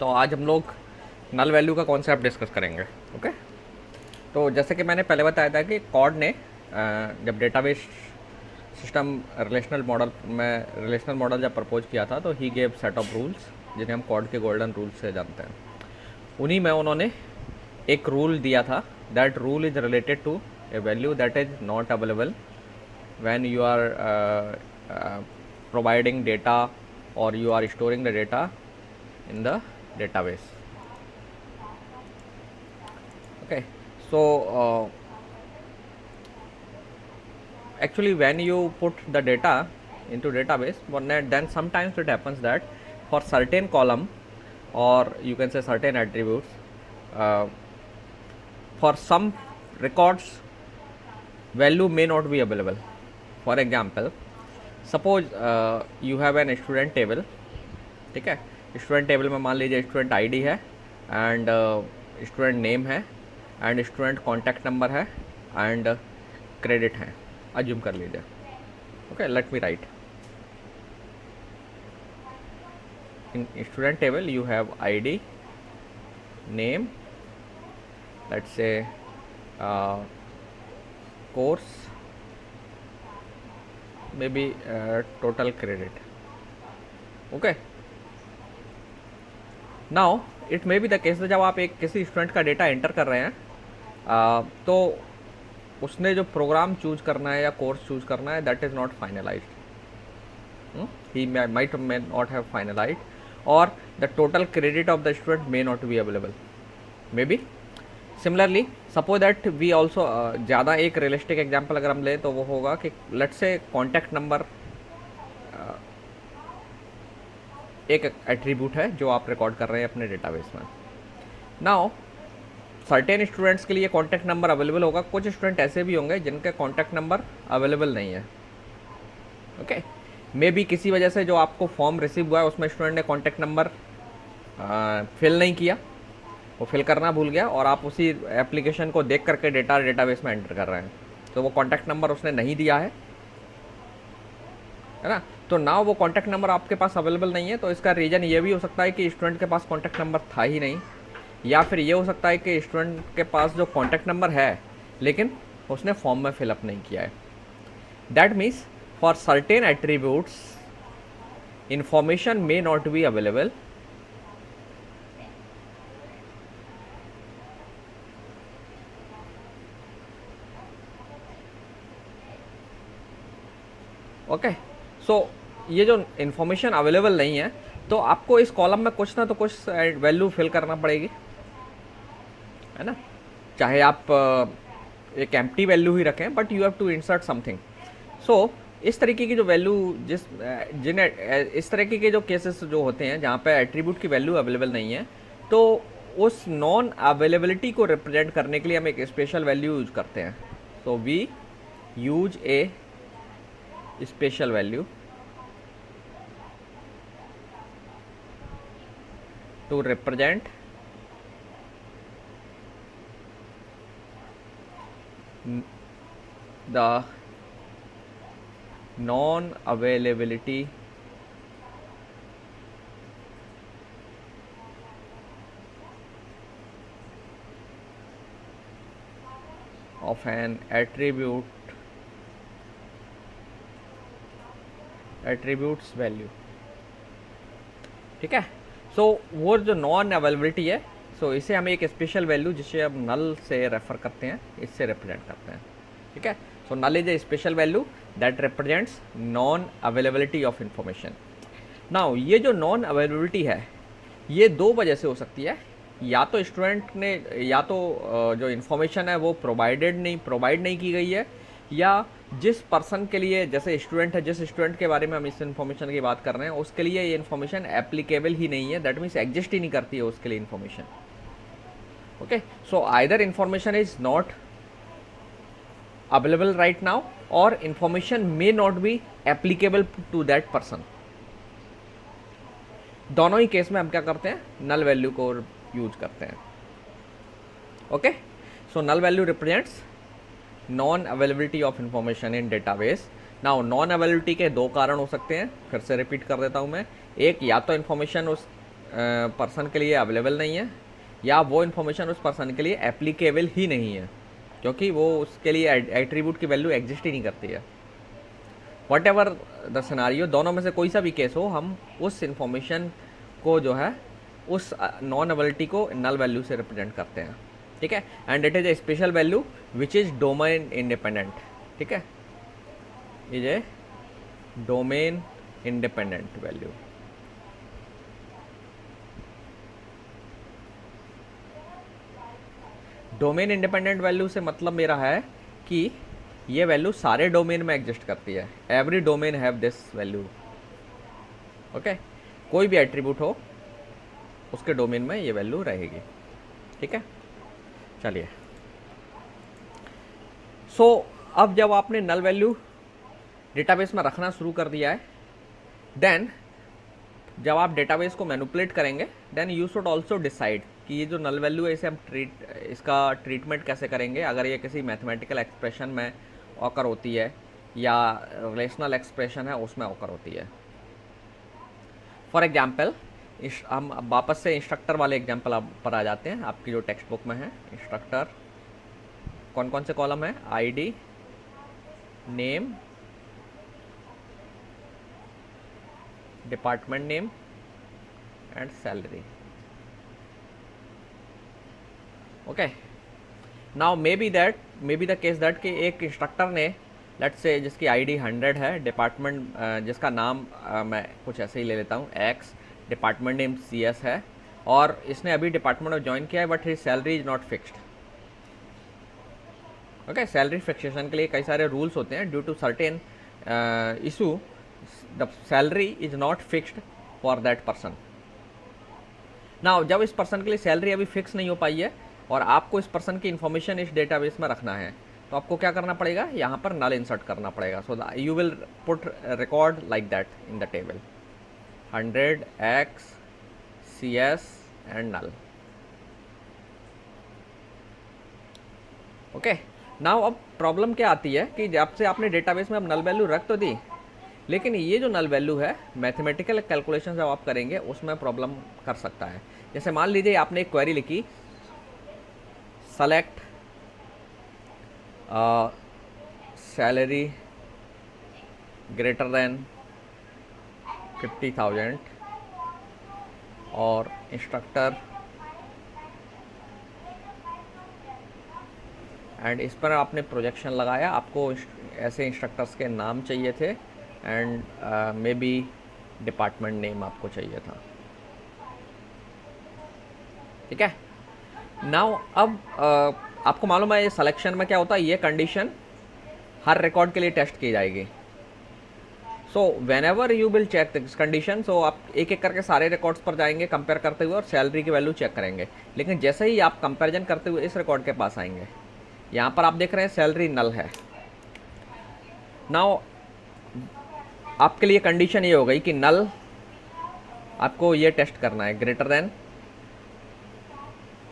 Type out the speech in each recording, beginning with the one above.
तो आज हम लोग नल वैल्यू का कॉन्सेप्ट डिस्कस करेंगे। ओके, तो जैसे कि मैंने पहले बताया था कि कॉर्ड ने जब डेटाबेस सिस्टम रिलेशनल मॉडल जब प्रपोज किया था तो he gave set of rules जिन्हें हम कॉर्ड के गोल्डन रूल्स से जानते हैं। उन्हीं में उन्होंने एक रूल दिया था, that rule is related to a value that is not available when you are providing data or you are storing the data in the database. Okay, so actually when you put the data into database, then sometimes it happens that for certain column or you can say certain attributes, for some records value may not be available. For example, suppose you have an student table, ठीक है। Student table में मान लीजिए student ID है and student name है and student contact number है and credit है, assume कर लीजिए। Okay, let me right in student table you have ID, name, let's say course, may be total credit. Okay, now it may be the case जब आप एक किसी student का data enter कर रहे हैं तो उसने जो प्रोग्राम चूज करना है या कोर्स चूज करना है that is not finalized, he might may not have finalized और the total credit of the student may not be available. May be similarly suppose that we also ज़्यादा एक realistic example अगर हम लें तो वो होगा कि लेट्स से कॉन्टैक्ट नंबर एक एट्रीब्यूट है जो आप रिकॉर्ड कर रहे हैं अपने डेटाबेस में। नाउ सर्टेन स्टूडेंट्स के लिए कॉन्टैक्ट नंबर अवेलेबल होगा, कुछ स्टूडेंट ऐसे भी होंगे जिनके कॉन्टैक्ट नंबर अवेलेबल नहीं है। ओके, मे बी किसी वजह से जो आपको फॉर्म रिसीव हुआ है उसमें स्टूडेंट ने कॉन्टैक्ट नंबर फिल नहीं किया, वो फिल करना भूल गया और आप उसी एप्लीकेशन को देख करके डेटाबेस में एंटर कर रहे हैं, तो वो कॉन्टैक्ट नंबर उसने नहीं दिया है ना। तो ना वो कॉन्टैक्ट नंबर आपके पास अवेलेबल नहीं है, तो इसका रीज़न ये भी हो सकता है कि स्टूडेंट के पास कॉन्टैक्ट नंबर था ही नहीं, या फिर ये हो सकता है कि स्टूडेंट के पास जो कॉन्टैक्ट नंबर है लेकिन उसने फॉर्म में फिलअप नहीं किया है। That means for certain attributes information may not be available okay. So ये जो इन्फॉर्मेशन अवेलेबल नहीं है तो आपको इस कॉलम में कुछ ना तो कुछ वैल्यू फिल करना पड़ेगी, है ना। चाहे आप एक एम्प्टी वैल्यू ही रखें but you have to insert something. So इस तरीके की जो वैल्यू इस तरीके के जो केसेस जो होते हैं जहाँ पे एट्रीब्यूट की वैल्यू अवेलेबल नहीं है, तो उस नॉन अवेलेबिलिटी को रिप्रेजेंट करने के लिए हम एक स्पेशल वैल्यू यूज करते हैं। So we use a special value to represent the non-availability of an attributes value। ठीक है, सो वो जो नॉन अवेलेबिलिटी है, सो इसे हम एक स्पेशल वैल्यू जिसे हम नल से रेफर करते हैं इससे रिप्रेजेंट करते हैं। ठीक है, so null is a special value that represents non availability of information. Now ये जो नॉन अवेलेबिलिटी है ये दो वजह से हो सकती है, या तो स्टूडेंट ने या तो जो इन्फॉर्मेशन है वो प्रोवाइड नहीं की गई है, या जिस पर्सन के लिए जैसे स्टूडेंट है, जिस स्टूडेंट के बारे में हम इस इन्फॉर्मेशन की बात कर रहे हैं उसके लिए ये इन्फॉर्मेशन एप्लीकेबल ही नहीं है, दैट मीन्स एग्जिस्ट ही नहीं करती है उसके लिए information. Okay, so either information is not available right now और information may not be applicable to that person. दोनों ही केस में हम क्या करते हैं, नल वैल्यू को यूज करते हैं। Okay, so null value represents non availability of information in database. Now non availability के दो कारण हो सकते हैं, फिर से रिपीट कर देता हूं मैं। एक, या तो इन्फॉर्मेशन उस पर्सन के लिए अवेलेबल नहीं है, या वो इन्फॉर्मेशन उस पर्सन के लिए एप्लीकेबल ही नहीं है, क्योंकि वो उसके लिए एट्रीब्यूट की वैल्यू एग्जिस्ट ही नहीं करती है। वट एवर द सिनारियो, दोनों में से कोई सा भी केस हो, हम उस इन्फॉर्मेशन को जो है उस नॉन अवेलिटी को नल वैल्यू से रिप्रेजेंट करते हैं, ठीक है। And it is a special value which is domain independent, ठीक है, is a domain independent value. Domain independent value से मतलब मेरा है कि ये वैल्यू सारे डोमेन में एग्जिस्ट करती है, every domain have this value, okay. कोई भी एट्रीब्यूट हो उसके डोमेन में ये वैल्यू रहेगी, ठीक है। चलिए, सो अब जब आपने नल वैल्यू डेटाबेस में रखना शुरू कर दिया है, देन जब आप डेटाबेस को मैनिपुलेट करेंगे, then you should also decide कि ये जो नल वैल्यू है इसे हम इसका ट्रीटमेंट कैसे करेंगे, अगर ये किसी मैथमेटिकल एक्सप्रेशन में ऑकर होती है या रिलेशनल एक्सप्रेशन है उसमें ऑकर होती है। फॉर एग्जाम्पल, हम वापस से इंस्ट्रक्टर वाले एग्जाम्पल पर आ जाते हैं, आपकी जो टेक्स्ट बुक में है। इंस्ट्रक्टर कौन कौन से कॉलम है? ID, name, department name and salary, okay. Now may be the case that कि एक इंस्ट्रक्टर ने, लेट्स से जिसकी आईडी 100 है, डिपार्टमेंट जिसका नाम मैं कुछ ऐसे ही ले लेता हूँ एक्स, डिपार्टमेंट नेम CS है, और इसने अभी डिपार्टमेंट में ज्वाइन किया है, but his salary is not fixed, okay. Salary fixation के लिए कई सारे रूल्स होते हैं, due to certain issue the salary is not fixed for that person. Now जब इस पर्सन के लिए सैलरी अभी फिक्स नहीं हो पाई है और आपको इस पर्सन की इंफॉर्मेशन इस डेटाबेस में रखना है, तो आपको क्या करना पड़ेगा? यहाँ पर नल इंसर्ट करना पड़ेगा। So you will put record like that in the table 100 X CS and null, okay. Now अब प्रॉब्लम क्या आती है कि जब से आपने डेटाबेस में अब नल वैल्यू रख तो दी, लेकिन ये जो नल वैल्यू है मैथमेटिकल कैलकुलेशन जब आप करेंगे उसमें प्रॉब्लम कर सकता है। जैसे मान लीजिए आपने एक क्वेरी लिखी, सेलेक्ट सैलरी ग्रेटर देन 50,000 और इंस्ट्रक्टर, एंड इस पर आपने प्रोजेक्शन लगाया, आपको ऐसे इंस्ट्रक्टर्स के नाम चाहिए थे and may B department name आपको चाहिए था, ठीक है। नाउ अब आपको मालूम है ये सिलेक्शन में क्या होता है, ये कंडीशन हर रिकॉर्ड के लिए टेस्ट की जाएगी। So whenever you will check this condition, so आप एक एक करके सारे रिकॉर्ड्स पर जाएंगे कंपेयर करते हुए और सैलरी की वैल्यू चेक करेंगे। लेकिन जैसे ही आप कंपैरिजन करते हुए इस रिकॉर्ड के पास आएंगे, यहाँ पर आप देख रहे हैं सैलरी नल है। नाउ आपके लिए कंडीशन ये हो गई कि नल आपको ये टेस्ट करना है, greater than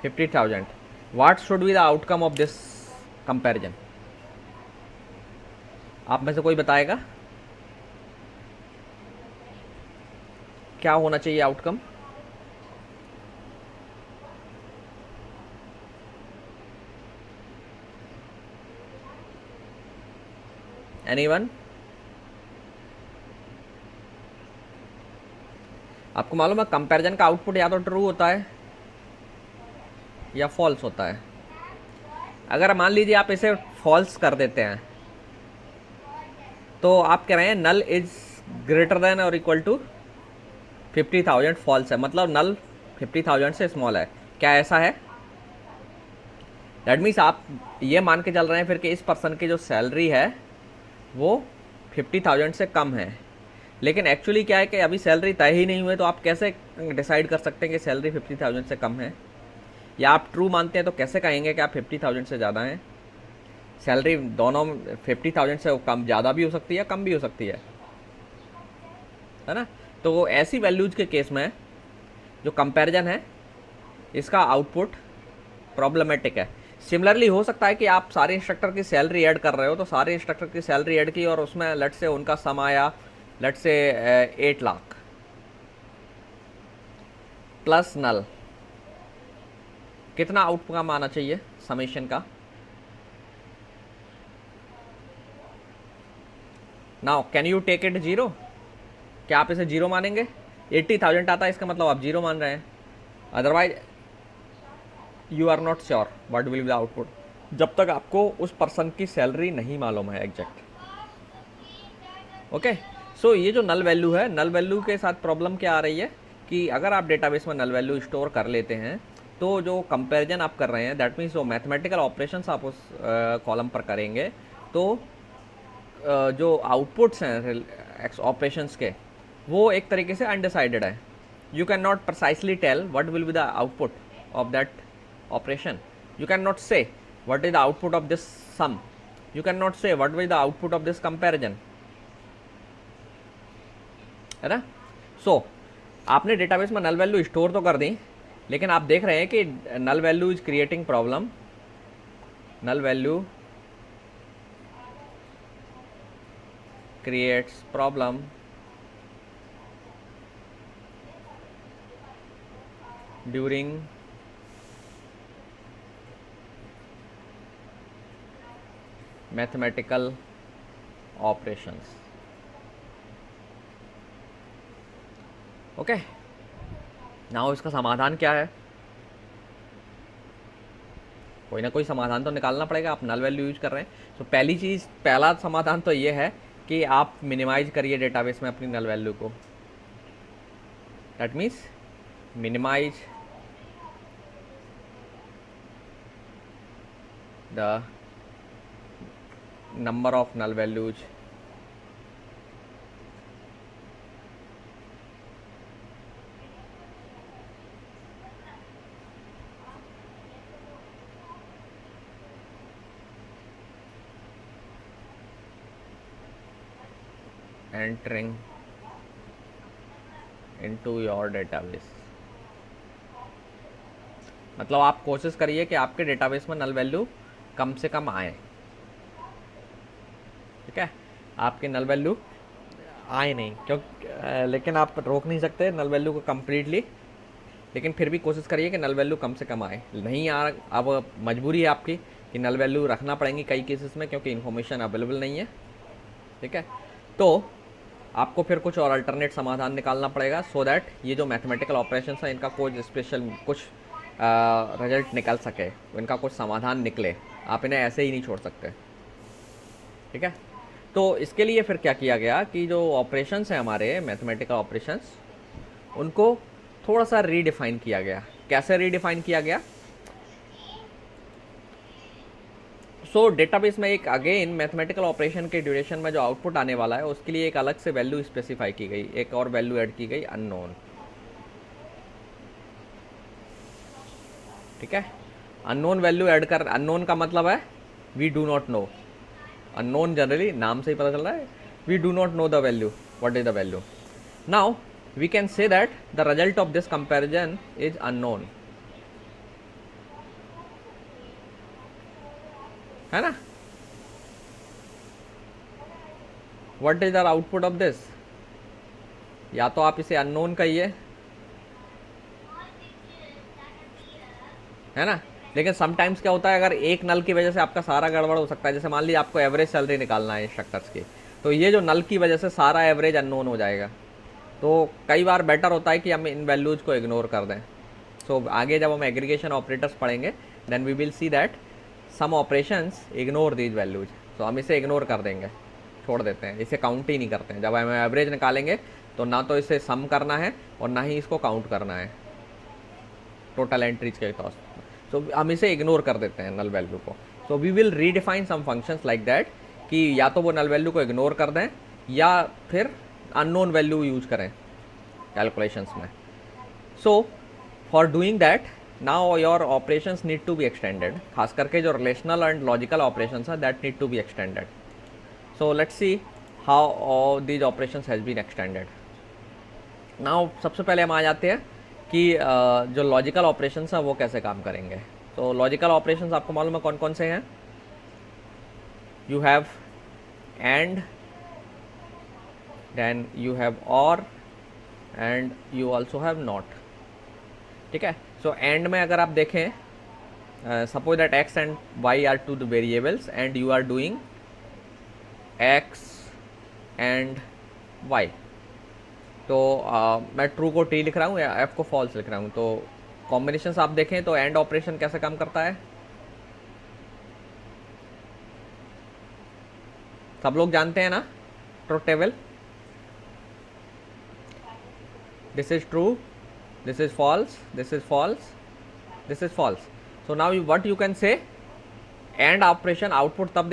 50,000। What should be the outcome of this comparison? आप में से कोई बताएगा क्या होना चाहिए आउटकम? एनीवन? आपको मालूम है कंपैरिजन का आउटपुट या तो ट्रू होता है या फॉल्स होता है। अगर मान लीजिए आप इसे फॉल्स कर देते हैं तो आप कह रहे हैं नल इज ग्रेटर देन और इक्वल टू 50,000, फॉल्स है, मतलब नल 50,000 से स्मॉल है। क्या ऐसा है? दैट मीन्स आप ये मान के चल रहे हैं फिर कि इस पर्सन की जो सैलरी है वो 50,000 से कम है, लेकिन एक्चुअली क्या है कि अभी सैलरी तय ही नहीं हुई, तो आप कैसे डिसाइड कर सकते हैं कि सैलरी 50,000 से कम है? या आप ट्रू मानते हैं तो कैसे कहेंगे कि आप 50,000 से ज़्यादा हैं? सैलरी दोनों 50,000 से कम, ज़्यादा भी हो सकती है, कम भी हो सकती है ना। तो ऐसी वैल्यूज के केस में जो कंपैरिजन है इसका आउटपुट प्रॉब्लमेटिक है। सिमिलरली हो सकता है कि आप सारे इंस्ट्रक्टर की सैलरी ऐड कर रहे हो, तो सारे इंस्ट्रक्टर की सैलरी ऐड की और उसमें लेट से उनका सम आया लेट से 8 लाख, प्लस नल, कितना आउटकम आना चाहिए समेशन का? Now can you take it zero? क्या आप इसे जीरो मानेंगे? 80,000 आता है, इसका मतलब आप जीरो मान रहे हैं, otherwise you are not sure what will be the output, जब तक आपको उस पर्सन की सैलरी नहीं मालूम है एग्जैक्ट। ओके, सो ये जो नल वैल्यू है, नल वैल्यू के साथ प्रॉब्लम क्या आ रही है कि अगर आप डेटाबेस में नल वैल्यू स्टोर कर लेते हैं तो जो कंपैरिजन आप कर रहे हैं, दैट मीन्स जो मैथमेटिकल ऑपरेशंस आप उस कॉलम पर करेंगे, तो जो आउटपुट्स हैं ऑपरेशंस के, वो एक तरीके से अनडिसाइडेड है। You can not precisely tell what will be the output of that operation, you can not say what is the output of this sum, you can not say what will the output of this comparison, है ना। सो आपने database में null value store तो कर दी, लेकिन आप देख रहे हैं कि null value is creating problem, null value creates problem during mathematical operations। Okay, now इसका समाधान क्या है? कोई ना कोई समाधान तो निकालना पड़ेगा, आप नल वैल्यू यूज कर रहे हैं। तो पहली चीज़, पहला समाधान तो ये है कि आप मिनिमाइज करिए डेटाबेस में अपनी नल वैल्यू को, that means minimize the number of null values entering into your database। मतलब आप कोशिश करिए कि आपके डेटाबेस में नल वैल्यू कम से कम आए, ठीक है, आपके नल वैल्यू आए नहीं, क्योंकि लेकिन आप रोक नहीं सकते नल वैल्यू को कम्प्लीटली, लेकिन फिर भी कोशिश करिए कि नल वैल्यू कम से कम आए। नहीं आ, अब मजबूरी है आपकी कि नल वैल्यू रखना पड़ेंगी कई केसेस में, क्योंकि इन्फॉर्मेशन अवेलेबल नहीं है, ठीक है। तो आपको फिर कुछ और अल्टरनेट समाधान निकालना पड़ेगा, सो दैट ये जो मैथमेटिकल ऑपरेशन है इनका कुछ स्पेशल कुछ रिजल्ट निकल सके, इनका कुछ समाधान निकले, आप इन्हें ऐसे ही नहीं छोड़ सकते, ठीक है। तो इसके लिए फिर क्या किया गया कि जो ऑपरेशंस हैं हमारे मैथमेटिकल ऑपरेशंस, उनको थोड़ा सा रीडिफाइन किया गया। कैसे रीडिफाइन किया गया? सो डेटाबेस में एक अगेन मैथमेटिकल ऑपरेशन के ड्यूरेशन में जो आउटपुट आने वाला है उसके लिए एक अलग से वैल्यू स्पेसिफाई की गई, एक और वैल्यू ऐड की गई, अननोन, ठीक है। अननोन वैल्यू ऐड कर, अननोन का मतलब है we do not know, unknown generally नाम से ही पता चल रहा है, we do not know the value, what is the value. Now we can say that the result of this comparison is unknown, है ना। What is the output of this, या तो आप इसे अननोन कहिए, है ना, लेकिन समटाइम्स क्या होता है, अगर एक नल की वजह से आपका सारा गड़बड़ हो सकता है। जैसे मान लीजिए आपको एवरेज सैलरी निकालना है इंस्ट्रक्टर्स की, तो ये जो नल की वजह से सारा एवरेज अननोन हो जाएगा, तो कई बार बेटर होता है कि हम इन वैल्यूज को इग्नोर कर दें। सो आगे जब हम एग्रीगेशन ऑपरेटर्स पढ़ेंगे, then we will see that some operations ignore these values, तो हम इसे इग्नोर कर देंगे, छोड़ देते हैं, इसे काउंट ही नहीं करते हैं। जब हम एवरेज निकालेंगे तो ना तो इसे सम करना है और ना ही इसको काउंट करना है टोटल एंट्रीज के तौर पर, सो हम इसे इग्नोर कर देते हैं नल वैल्यू को। So we will redefine some functions like that कि या तो वो नल वैल्यू को इग्नोर कर दें या फिर अननोन वैल्यू यूज करें कैलकुलेशंस में। So for doing that now your operations need to be extended, खास करके जो रिलेशनल एंड लॉजिकल ऑपरेशंस है that need to be extended. So let's see how these operations has been extended. Now सबसे पहले हम आ जाते हैं कि जो लॉजिकल ऑपरेशंस हैं वो कैसे काम करेंगे। तो लॉजिकल ऑपरेशंस आपको मालूम है कौन कौन से हैं? You have and, then you have और, and you also have not. ठीक है। सो एंड में अगर आप देखें, suppose that X and Y are two the variables and you are doing X and Y, तो मैं ट्रू को टी लिख रहा हूँ या एफ को फॉल्स लिख रहा हूँ। तो कॉम्बिनेशंस आप देखें तो एंड ऑपरेशन कैसे काम करता है, सब लोग जानते हैं ना, truth table, this is true, this is false, this is false, this is false. So now you what you can say, and operation output तब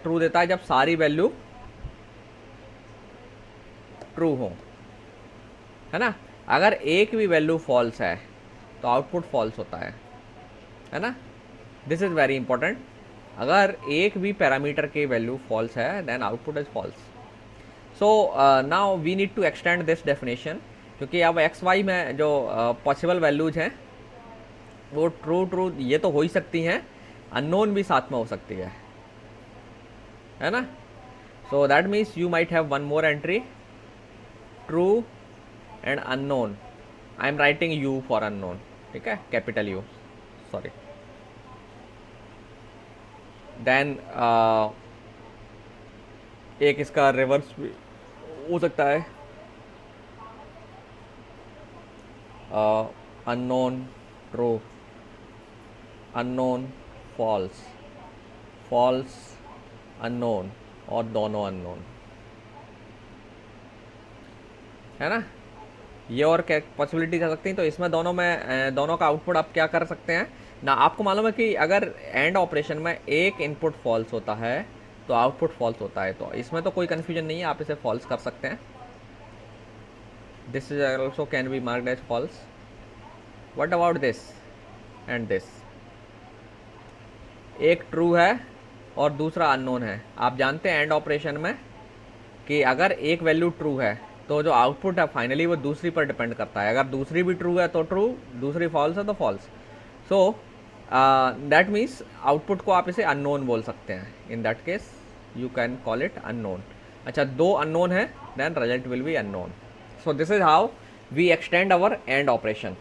ट्रू देता है जब सारी वैल्यू ट्रू हो, है ना। अगर एक भी वैल्यू फॉल्स है तो आउटपुट फॉल्स होता है ना। दिस इज वेरी इंपॉर्टेंट, अगर एक भी पैरामीटर की वैल्यू फॉल्स है then output is false. So now we need to extend this definition, क्योंकि अब एक्स वाई में जो पॉसिबल वैल्यूज हैं वो ट्रू ट्रू ये तो हो ही सकती हैं, अननोन भी साथ में हो सकती है ना। सो that means you might have one more entry, true and unknown. I am writing you for unknown, ठीक है, कैपिटल यू, सॉरी। देन एक इसका रिवर्स भी हो सकता है, unknown true, unknown false, false unknown, और दोनों अननोन, है ना। ये और क्या पॉसिबिलिटी कर सकती हैं। तो इसमें दोनों में दोनों का आउटपुट आप क्या कर सकते हैं ना। आपको मालूम है कि अगर एंड ऑपरेशन में एक इनपुट फॉल्स होता है तो आउटपुट फॉल्स होता है, तो इसमें तो कोई कन्फ्यूजन नहीं है, आप इसे फॉल्स कर सकते हैं। This is also can be marked as false. What about this and this, एक ट्रू है और दूसरा अननोन है। आप जानते हैं एंड ऑपरेशन में कि अगर एक वैल्यू ट्रू है तो जो आउटपुट है फाइनली वो दूसरी पर डिपेंड करता है। अगर दूसरी भी ट्रू है तो ट्रू, दूसरी फॉल्स है तो false. So that means output को आप इसे अननोन बोल सकते हैं। In that case you can call it unknown. अच्छा, दो अननोन है then result will be unknown. So this is how we extend our and operation,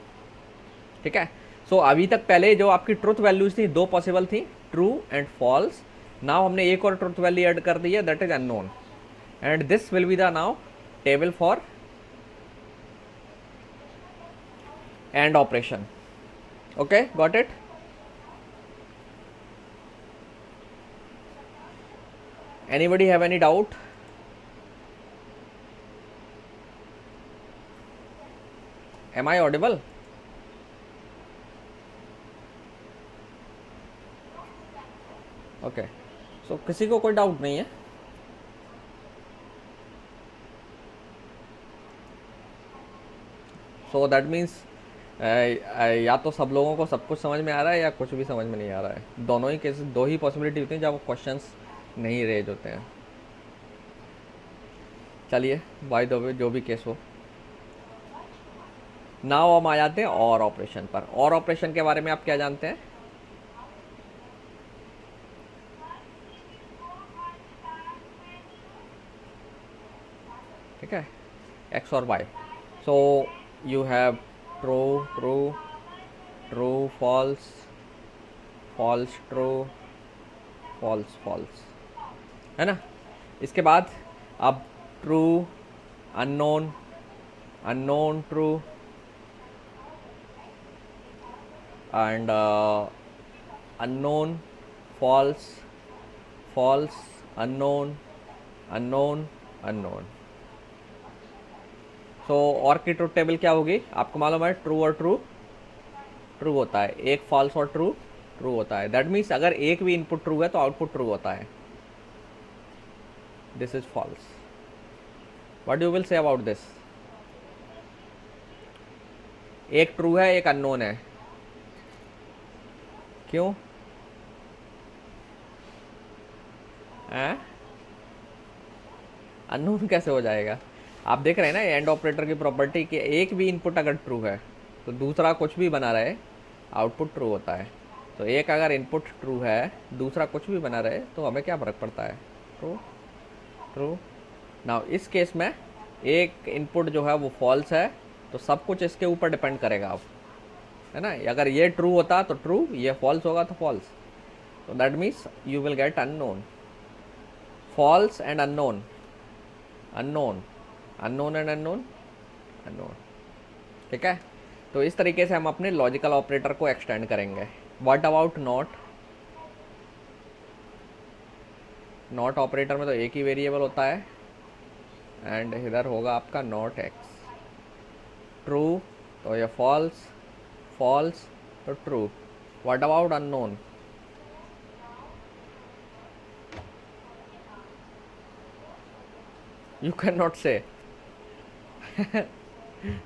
ठीक है। सो अभी तक पहले जो आपकी ट्रुथ वैल्यूज थी दो पॉसिबल थी, ट्रू एंड फॉल्स। नाउ हमने एक और ट्रुथ वैल्यू ऐड कर दी है, that is unknown, and this will be the now table for and operation. Okay, got it? Anybody have any doubt? Am I audible? Okay, so किसी को कोई doubt नहीं है? सो दैट मीन्स या तो सब लोगों को सब कुछ समझ में आ रहा है या कुछ भी समझ में नहीं आ रहा है। दोनों ही केसेस, दो ही पॉसिबिलिटी होती हैं जब क्वेश्चंस नहीं रेज होते हैं। चलिए, बाय द वे जो भी केस हो, नाउ हम आ जाते हैं और ऑपरेशन पर। और ऑपरेशन के बारे में आप क्या जानते हैं? ठीक है, एक्स और Y. So you have true true, true false, false true, false false, है ना। इसके बाद अब true unknown, unknown true and unknown false, false unknown, unknown unknown। सो और की ट्रूथ टेबल क्या होगी आपको मालूम है, ट्रू और ट्रू ट्रू होता है, एक फॉल्स और ट्रू ट्रू होता है। दैट मीन्स अगर एक भी इनपुट ट्रू है तो आउटपुट ट्रू होता है। This is false. What you will say about this? एक ट्रू है एक अननोन है, क्यों? अननोन कैसे हो जाएगा? आप देख रहे हैं ना एंड ऑपरेटर की प्रॉपर्टी कि एक भी इनपुट अगर ट्रू है तो दूसरा कुछ भी बना रहे आउटपुट ट्रू होता है। तो एक अगर इनपुट ट्रू है दूसरा कुछ भी बना रहे तो हमें क्या फ़र्क पड़ता है? True true. नाउ इस केस में एक इनपुट जो है वो फॉल्स है तो सब कुछ इसके ऊपर डिपेंड करेगा। अब है ना। अगर ये ट्रू होता तो ट्रू, ये फॉल्स होगा तो फॉल्स, तो that means you will get unknown, false and unknown, unknown, unknown and unknown, unknown. ठीक है, तो इस तरीके से हम अपने लॉजिकल ऑपरेटर को एक्सटेंड करेंगे। What about not? Not operator में तो एक ही वेरिएबल होता है, एंड इधर होगा आपका नॉट एक्स। ट्रू तो ये फॉल्स, फॉल्स तो true. What about unknown? You can not से।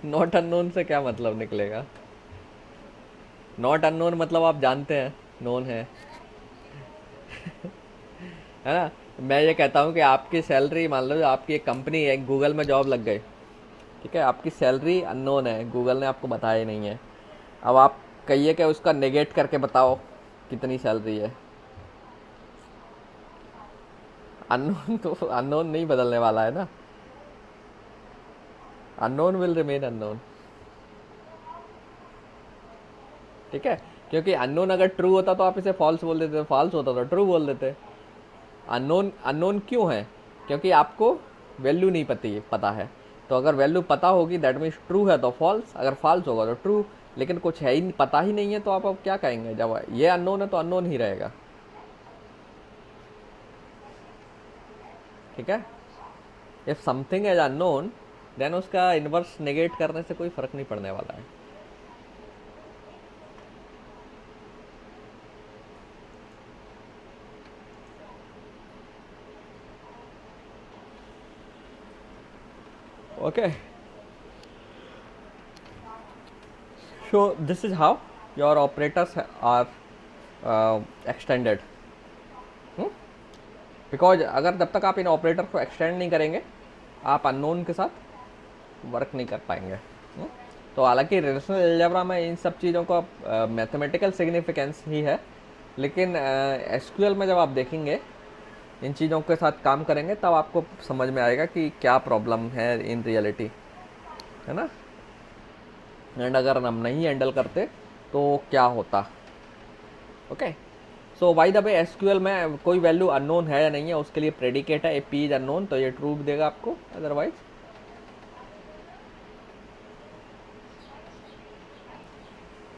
नॉट अननोन से क्या मतलब निकलेगा? नॉट अननोन मतलब आप जानते हैं, नोन है है ना। मैं ये कहता हूँ कि आपकी सैलरी, मान लो आपकी एक कंपनी है, गूगल में जॉब लग गई, ठीक है, आपकी सैलरी अननोन है, गूगल ने आपको बताया ही नहीं है। अब आप कहिए कि उसका नेगेट करके बताओ कितनी सैलरी है। अननोन तो अननोन नहीं बदलने वाला है ना, अननोन विल रिमेन अननोन। ठीक है, क्योंकि अननोन अगर ट्रू होता तो आप इसे फॉल्स बोल देते, फॉल्स होता तो ट्रू बोल देते। अननोन अननोन क्यों है? क्योंकि आपको वैल्यू नहीं पता है। तो अगर वैल्यू पता होगी दैट मीन्स ट्रू है तो फॉल्स, अगर फॉल्स होगा तो ट्रू। लेकिन कुछ है ही पता ही नहीं है, तो आप अब क्या कहेंगे? जब ये अननोन है तो अननोन ही रहेगा। ठीक है, if something is unknown then उसका इन्वर्स नेगेट करने से कोई फर्क नहीं पड़ने वाला है। Okay, so this is how your operators are extended, because अगर जब तक आप इन ऑपरेटर को एक्सटेंड नहीं करेंगे आप अननोन के साथ वर्क नहीं कर पाएंगे। तो हालांकि रिलेशनल अलजेब्रा में इन सब चीज़ों का मैथमेटिकल सिग्निफिकेंस ही है, लेकिन एसक्यूएल में जब आप देखेंगे, इन चीज़ों के साथ काम करेंगे, तब आपको समझ में आएगा कि क्या प्रॉब्लम है इन रियलिटी, है ना। एंड अगर हम नहीं हैंडल करते तो क्या होता। Okay, so by the way SQL में कोई वैल्यू अननोन है या नहीं है उसके लिए प्रेडिकेट है, ए पी इज अननोन, तो ये ट्रू देगा आपको, अदरवाइज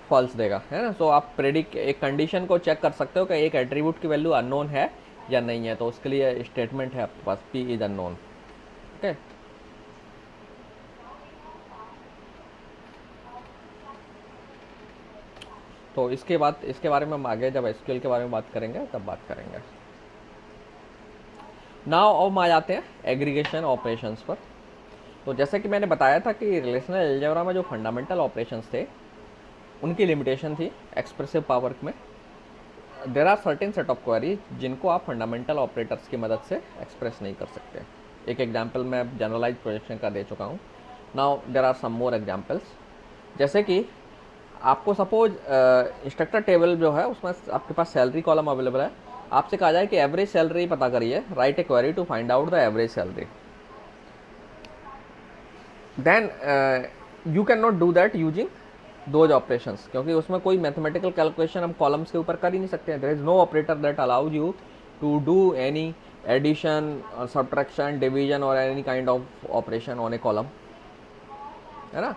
फॉल्स देगा, है ना। सो आप एक कंडीशन को चेक कर सकते हो कि एक एट्रीब्यूट की वैल्यू अननोन है या नहीं है, तो उसके लिए स्टेटमेंट है आपके पास, पी इज अननोन। ओके, तो इसके बारे में हम आगे जब एसक्यूएल के बारे में बात करेंगे तब बात करेंगे। नाउ अब आ जाते हैं एग्रीगेशन ऑपरेशंस पर। तो जैसे कि मैंने बताया था कि रिलेशनल अलजेब्रा में जो फंडामेंटल ऑपरेशंस थे उनकी लिमिटेशन थी एक्सप्रेसिव पावर में। There are certain set of query जिनको आप फंडामेंटल ऑपरेटर्स की मदद से एक्सप्रेस नहीं कर सकते। एक एग्जाम्पल मैं जनरलाइज प्रोजेक्शन का दे चुका हूँ। Now there are some more examples, जैसे कि आपको सपोज इंस्ट्रक्टर टेबल जो है उसमें आपके पास सैलरी कॉलम अवेलेबल है, आपसे कहा जाए कि एवरेज सैलरी पता करिए, write a query to find out the average salary, then you can not do that using those operations, क्योंकि उसमें कोई मैथमेटिकल कैलकुलेशन हम कॉलम्स के ऊपर कर ही नहीं सकते हैं। There is no operator that allows you to do any addition, subtraction, division और any kind of operation on a column, है ना।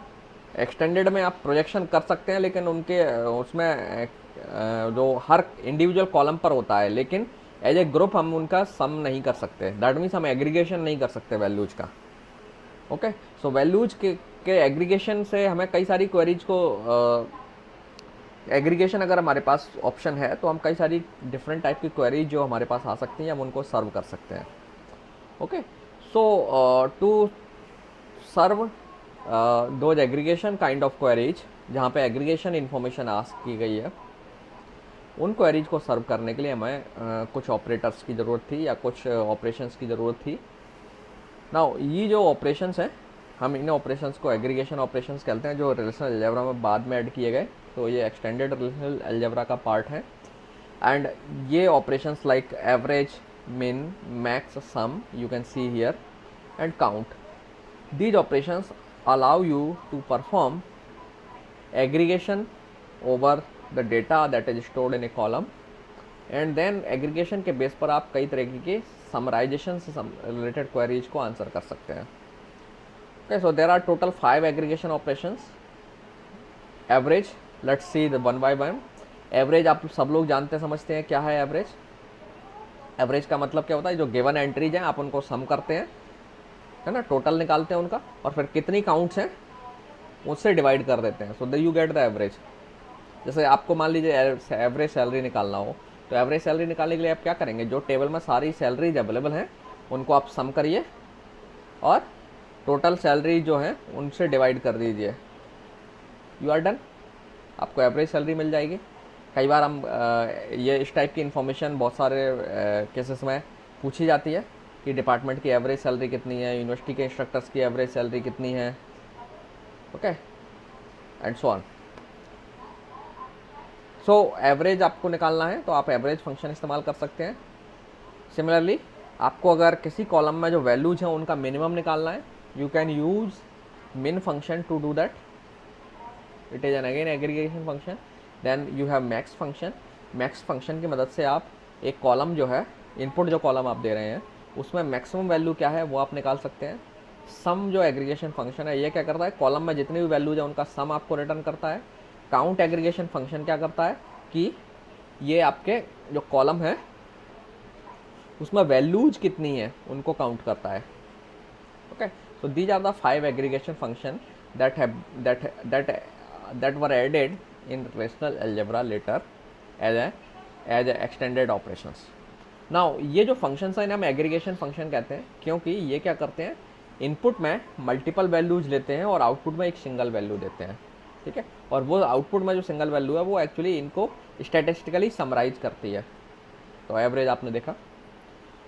एक्सटेंडेड में आप प्रोजेक्शन कर सकते हैं, लेकिन उनके उसमें जो हर इंडिविजुअल कॉलम पर होता है, लेकिन एज ए ग्रुप हम उनका सम नहीं कर सकते। दैट मीन्स हम एग्रीगेशन नहीं कर सकते वैल्यूज का। ओके, सो वैल्यूज के एग्रीगेशन से हमें कई सारी क्वेरीज को एग्रीगेशन अगर हमारे पास ऑप्शन है तो हम कई सारी डिफरेंट टाइप की क्वेरीज जो हमारे पास आ सकती हैं हम उनको सर्व कर सकते हैं। Okay, so to serve those aggregation kind of queries जहाँ पे एग्रीगेशन इन्फॉर्मेशन आस्क की गई है, उन क्वेरीज को सर्व करने के लिए हमें कुछ ऑपरेटर्स की ज़रूरत थी या कुछ ऑपरेशंस की ज़रूरत थी। नाउ ये जो ऑपरेशंस हैं, हम इन ऑपरेशंस को एग्रीगेशन ऑपरेशंस कहते हैं, जो रिलेशनल अलजेब्रा में बाद में ऐड किए गए, तो ये एक्सटेंडेड रिलेशनल अलजेब्रा का पार्ट है। एंड ये operations like average, min, max, sum, you can see here, and count, these operations allow you to perform aggregation over the data that is stored in a column, and then aggregation के base पर आप कई तरह के summarization से related queries को answer कर सकते हैं। Okay, so there are total 5 aggregation operations. Average, let's see the one by one. Average आप सब लोग जानते समझते हैं क्या है एवरेज। एवरेज का मतलब क्या होता है, जो गिवन एंट्रीज हैं आप उनको सम करते हैं, है ना, टोटल निकालते हैं उनका, और फिर कितनी काउंट्स हैं उससे डिवाइड कर देते हैं, so the you get the average. जैसे आपको मान लीजिए एवरेज सैलरी निकालना हो, तो एवरेज सैलरी निकालने के लिए आप क्या करेंगे, जो टेबल में सारी सैलरीज अवेलेबल हैं उनको आप सम करिए और टोटल सैलरी जो है उनसे डिवाइड कर दीजिए, यू आर डन, आपको एवरेज सैलरी मिल जाएगी। कई बार हम ये इस टाइप की इन्फॉर्मेशन बहुत सारे केसेस में पूछी जाती है कि डिपार्टमेंट की एवरेज सैलरी कितनी है, यूनिवर्सिटी के इंस्ट्रक्टर्स की एवरेज सैलरी कितनी है, okay, and so on. So average आपको निकालना है तो आप एवरेज फंक्शन इस्तेमाल कर सकते हैं। सिमिलरली आपको अगर किसी कॉलम में जो वैल्यूज हैं उनका मिनिमम निकालना है, you can use min function to do that. It is an again aggregation function. Then you have max function. max function की मदद से आप एक कॉलम जो है, इनपुट जो कॉलम आप दे रहे हैं उसमें मैक्सिमम वैल्यू क्या है वो आप निकाल सकते हैं। सम जो एग्रीगेशन फंक्शन है ये क्या करता है, कॉलम में जितनी भी वैल्यूज है उनका सम आपको रिटर्न करता है। काउंट एग्रीगेशन फंक्शन क्या करता है कि ये आपके जो कॉलम है उसमें वैल्यूज कितनी है उनको काउंट करता है। Okay, so these are the 5 aggregation function that were added in rational algebra later as a extended operations. Now ये जो functions हैं हम aggregation function कहते हैं क्योंकि ये क्या करते हैं, इनपुट में मल्टीपल वैल्यूज लेते हैं और आउटपुट में एक सिंगल वैल्यू देते हैं, ठीक है, और वो आउटपुट में जो सिंगल वैल्यू है वो एक्चुअली इनको स्टैटिस्टिकली समराइज करती है। तो एवरेज आपने देखा।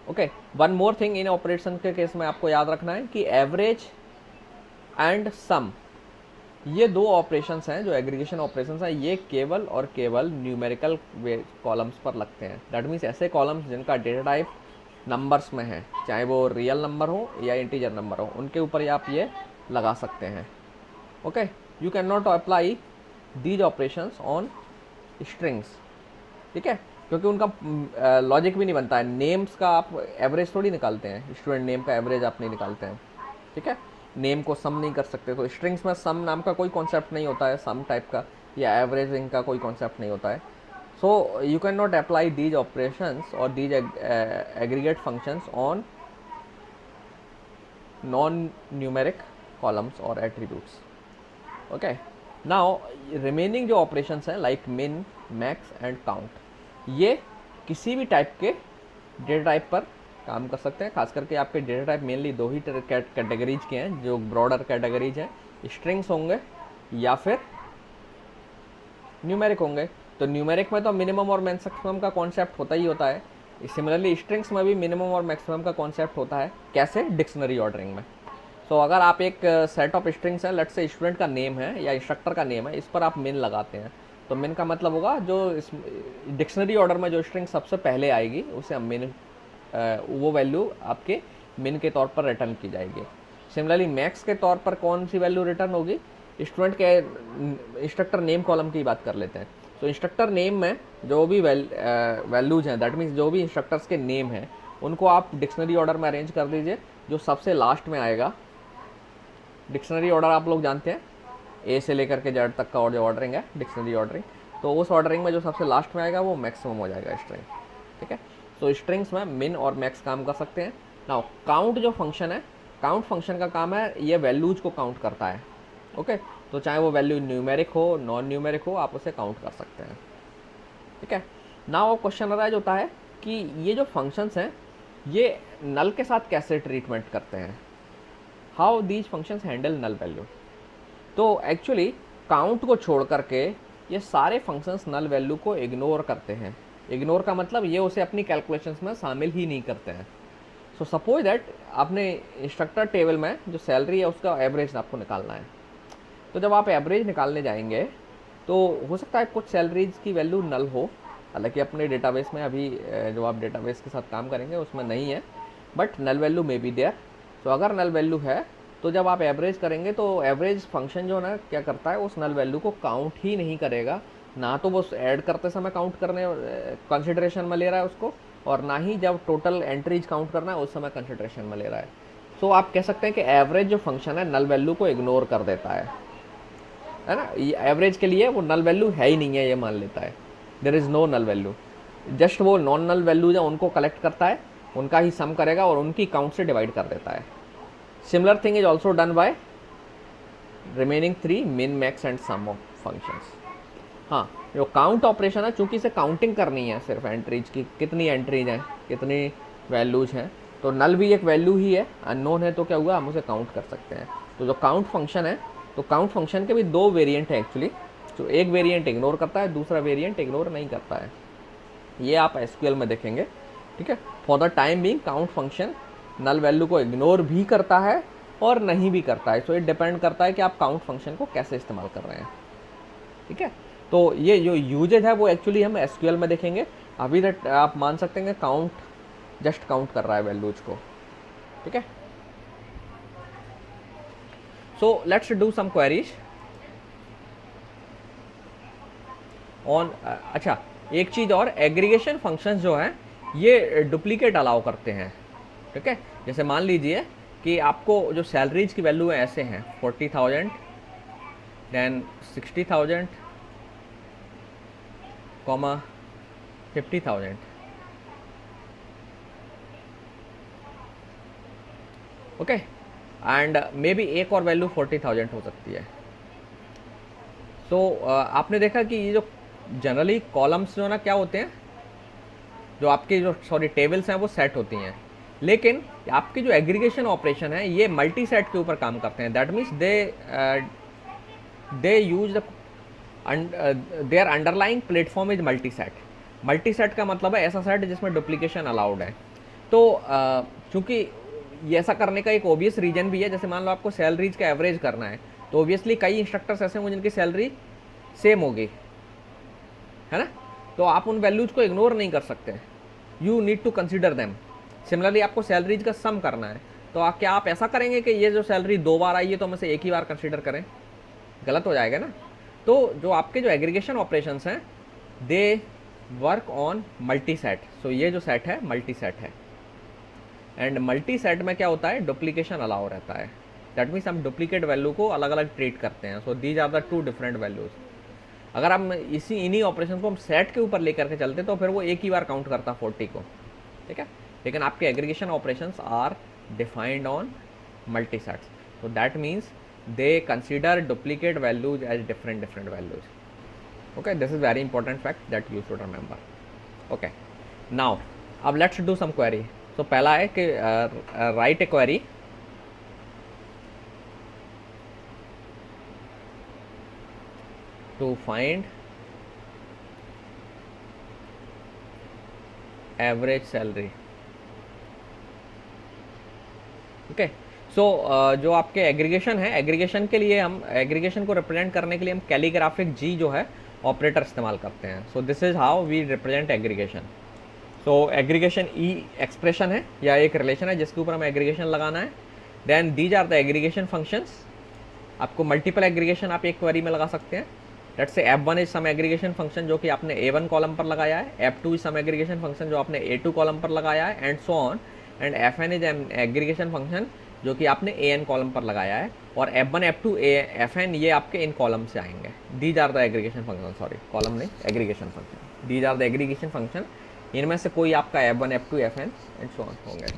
Okay, one more thing in operation के केस में आपको याद रखना है कि एवरेज एंड सम ये दो ऑपरेशंस हैं जो एग्रीगेशन ऑपरेशंस हैं, ये केवल और केवल न्यूमेरिकल कॉलम्स पर लगते हैं। दैट मीन्स ऐसे कॉलम्स जिनका डेटा टाइप नंबर्स में है, चाहे वो रियल नंबर हो या इंटीजर नंबर हो, उनके ऊपर ही आप ये लगा सकते हैं। Okay, you can not apply these operations on strings, ठीक है, क्योंकि उनका लॉजिक भी नहीं बनता है। नेम्स का आप एवरेज थोड़ी निकालते हैं, स्टूडेंट नेम का एवरेज आप नहीं निकालते हैं, ठीक है, नेम को सम नहीं कर सकते। तो स्ट्रिंग्स में सम नाम का कोई कॉन्सेप्ट नहीं होता है, सम टाइप का या एवरेजिंग का कोई कॉन्सेप्ट नहीं होता है। So you can not apply these operations और these aggregate functions on non numeric columns और एट्रीब्यूट्स। ओके, नाउ रिमेनिंग जो ऑपरेशंस हैं like min, max and count, ये किसी भी टाइप के डेटा टाइप पर काम कर सकते हैं। खास करके आपके डेटा टाइप मेनली दो ही कैटेगरीज के हैं जो ब्रॉडर कैटेगरीज हैं, स्ट्रिंग्स होंगे या फिर न्यूमेरिक होंगे। तो न्यूमेरिक में तो मिनिमम और मैक्सिमम का कॉन्सेप्ट होता ही होता है, सिमिलरली स्ट्रिंग्स में भी मिनिमम और मैक्सिमम का कॉन्सेप्ट होता है। कैसे? डिक्शनरी ऑर्डरिंग में। सो अगर आप एक सेट ऑफ स्ट्रिंग्स है, लेट्स से स्टूडेंट का नेम है या इंस्ट्रक्टर का नेम है, इस पर आप मिन लगाते हैं, तो मिन का मतलब होगा जो इस डिक्शनरी ऑर्डर में जो स्ट्रिंग सबसे पहले आएगी उसे हम मिन, वो वैल्यू आपके मिन के तौर पर रिटर्न की जाएगी। सिमिलरली मैक्स के तौर पर कौन सी वैल्यू रिटर्न होगी, स्टूडेंट के इंस्ट्रक्टर नेम कॉलम की बात कर लेते हैं। तो इंस्ट्रक्टर नेम में जो भी वैल्यूज हैं, दैट मीन्स जो भी इंस्ट्रक्टर्स के नेम हैं उनको आप डिक्शनरी ऑर्डर में अरेंज कर दीजिए। जो सबसे लास्ट में आएगा, डिक्शनरी ऑर्डर आप लोग जानते हैं, ए से लेकर के जेड तक का जो ऑर्डरिंग है डिक्शनरी ऑर्डरिंग, तो उस ऑर्डरिंग में जो सबसे लास्ट में आएगा वो मैक्सिमम हो जाएगा स्ट्रिंग, ठीक है। तो स्ट्रिंग्स में मिन और मैक्स काम कर सकते हैं। नाउ काउंट जो फंक्शन है, काउंट फंक्शन का काम है ये वैल्यूज को काउंट करता है, ओके। तो चाहे वो वैल्यू न्यूमेरिक हो, नॉन न्यूमेरिक हो, आप उसे काउंट कर सकते हैं, ठीक है। नाउ क्वेश्चन अराइज होता है कि ये जो फंक्शंस हैं ये नल के साथ कैसे ट्रीटमेंट करते हैं, how these functions handle null value. तो एक्चुअली काउंट को छोड़ करके ये सारे फंक्शंस नल वैल्यू को इग्नोर करते हैं। इग्नोर का मतलब ये उसे अपनी कैलकुलेशंस में शामिल ही नहीं करते हैं। सो सपोज दैट आपने इंस्ट्रक्टर टेबल में जो सैलरी है उसका एवरेज आपको निकालना है, तो जब आप एवरेज निकालने जाएंगे तो हो सकता है कुछ सैलरीज की वैल्यू नल हो, हालांकि अपने डेटाबेस में अभी जो आप डेटाबेस के साथ काम करेंगे उसमें नहीं है, but null value may be there. तो अगर नल वैल्यू है तो जब आप एवरेज करेंगे तो एवरेज फंक्शन जो ना क्या करता है, उस नल वैल्यू को काउंट ही नहीं करेगा, ना तो वो ऐड करते समय काउंट करने कंसिडरेशन में ले रहा है उसको, और ना ही जब टोटल एंट्रीज काउंट करना है उस समय कंसिडरेशन में ले रहा है। सो आप कह सकते हैं कि एवरेज जो फंक्शन है नल वैल्यू को इग्नोर कर देता है ना। ये एवरेज के लिए वो नल वैल्यू है ही नहीं है ये मान लेता है, there is no null value. Just वो नॉन नल वैल्यूज है उनको कलेक्ट करता है, उनका ही सम करेगा और उनकी काउंट से डिवाइड कर देता है। Similar thing is also done by remaining 3 min max and sum of functions. हाँ, जो काउंट ऑपरेशन है चूंकि इसे काउंटिंग करनी है सिर्फ एंट्रीज की, कितनी एंट्रीज हैं, कितनी वैल्यूज हैं, तो नल भी एक वैल्यू ही है, अननोन है तो क्या हुआ हम उसे काउंट कर सकते हैं। तो जो काउंट फंक्शन है, तो काउंट फंक्शन के भी 2 वेरिएंट है एक्चुअली। तो एक वेरिएंट इग्नोर करता है, दूसरा वेरिएंट इग्नोर नहीं करता है। ये आप एसक्यूएल में देखेंगे, ठीक है। For the time being count function null value को इग्नोर भी करता है और नहीं भी करता है। सो ये डिपेंड करता है कि आप काउंट फंक्शन को कैसे इस्तेमाल कर रहे हैं, ठीक है। तो ये जो यूजेज है वो एक्चुअली हम एसक्यूएल में देखेंगे। अभी तक आप मान सकते हैं कि काउंट जस्ट काउंट कर रहा है वैल्यूज को, ठीक है। So let's do some queries on. अच्छा, एक चीज़ और, एग्रीगेशन फंक्शंस जो हैं ये डुप्लीकेट अलाउ करते हैं, ठीक है। जैसे मान लीजिए कि आपको जो सैलरीज की वैल्यू है ऐसे हैं 40,000, then 60,000, 50,000, okay, and may be एक और वैल्यू 40,000 हो सकती है। तो आपने देखा कि ये जो जनरली कॉलम्स जो ना क्या होते हैं, जो आपके जो टेबल्स हैं वो सेट होती हैं, लेकिन आपकी जो एग्रीगेशन ऑपरेशन है ये मल्टी सेट के ऊपर काम करते हैं। That means they use the their underlying platform is multi set. Multi set का मतलब है ऐसा सेट जिसमें डुप्लीकेशन अलाउड है। तो चूंकि ये ऐसा करने का एक ओबियस रीजन भी है, जैसे मान लो आपको सैलरीज का एवरेज करना है, तो ओबियसली कई इंस्ट्रक्टर्स ऐसे होंगे जिनकी सैलरी सेम होगी, है ना। तो आप उन वैल्यूज को इग्नोर नहीं कर सकते, you need to consider them. Similarly आपको सैलरीज का सम करना है, तो क्या आप ऐसा करेंगे कि ये जो सैलरी 2 बार आई है तो हम इसे एक ही बार कंसिडर करें? गलत हो जाएगा ना। तो जो आपके जो एग्रीगेशन ऑपरेशंस हैं they work on multi set. So ये जो सेट है मल्टी सेट है, एंड मल्टी सेट में क्या होता है, डुप्लीकेशन अलाउ रहता है। दैट मीन्स हम डुप्लीकेट वैल्यू को अलग अलग ट्रीट करते हैं। So these are the 2 different values. अगर हम इन्हीं ऑपरेशन को हम सेट के ऊपर लेकर के चलते तो फिर वो एक ही बार काउंट करता 40 को, ठीक है। लेकिन आपके aggregation operations are defined on multi sets, so that means they consider duplicate values as different values. Okay, this is very important fact that you should remember. Okay, now अब let's do some query. So पहला है कि write a query to find average salary. Okay, सो जो आपके aggregation है, aggregation के लिए हम एग्रीगेशन को रिप्रेजेंट करने के लिए हम कैलीग्राफिक जी जो है ऑपरेटर इस्तेमाल करते हैं। So this is how we represent aggregation. So aggregation E expression है या एक रिलेशन है जिसके ऊपर हमें एग्रीगेशन लगाना है। Then these are the aggregation functions. आपको मल्टीपल एग्रीगेशन आप एक क्वेरी में लगा सकते हैं। Let's say F1 is some aggregation function जो कि आपने A1 कॉलम पर लगाया है, F2 is some aggregation function जो आपने A2 कॉलम पर लगाया है, and so on, and Fn is an aggregation function जो कि आपने An कॉलम पर लगाया है, और F1 F2 Fn ये आपके इन कॉलम से आएंगे। These are the aggregation function, sorry column नहीं, aggregation function. These are the aggregation function, इनमें से कोई आपका F1 F2 Fn and so on होंगे।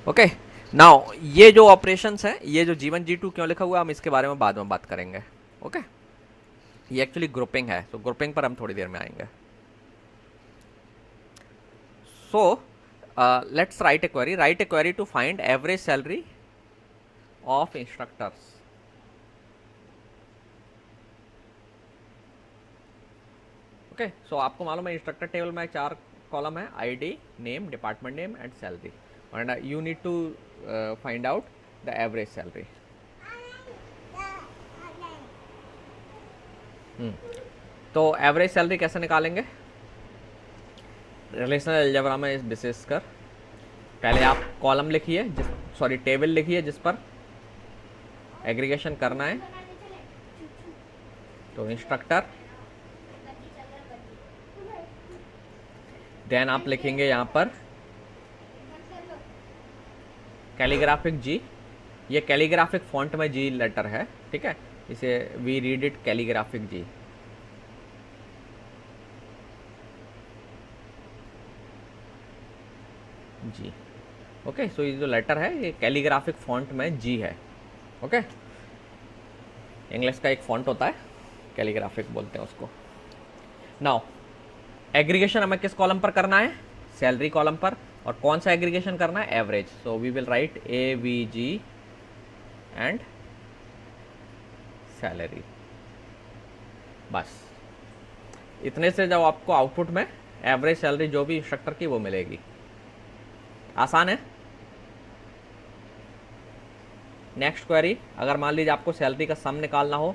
ओके, नाउ ये जो ऑपरेशंस हैं, ये जो G1 G2 क्यों लिखा हुआ है हम इसके बारे में बाद में बात करेंगे। ओके, ये एक्चुअली ग्रुपिंग है, तो ग्रुपिंग पर हम थोड़ी देर में आएंगे। सो let's write a query to find average salary of instructors. Okay, so आपको मालूम है इंस्ट्रक्टर टेबल में 4 कॉलम है, ID, name, department name and salary, and you need to find out the average salary. तो एवरेज सैलरी कैसे निकालेंगे? Relational algebra में discuss कर। पहले आप कॉलम लिखिए, टेबल लिखिए जिस पर एग्रीगेशन करना है। तो इंस्ट्रक्टर देन आप लिखेंगे यहाँ पर कैलीग्राफिक जी, ये कैलीग्राफिक फॉन्ट में जी लेटर है, ठीक है, इसे we read it calligraphic G. जी ओके, सो ये जो लेटर है ये कैलीग्राफिक फॉन्ट में जी है। ओके, इंग्लिश का एक फॉन्ट होता है, कैलीग्राफिक बोलते हैं उसको। नाउ एग्रीगेशन हमें किस कॉलम पर करना है? सैलरी कॉलम पर। और कौन सा एग्रीगेशन करना है? Average. So we will write AVG and salary. बस इतने से जब आपको आउटपुट में एवरेज सैलरी जो भी इंस्ट्रक्टर की वो मिलेगी। आसान है। नेक्स्ट क्वेरी, अगर मान लीजिए आपको सैलरी का सम निकालना हो,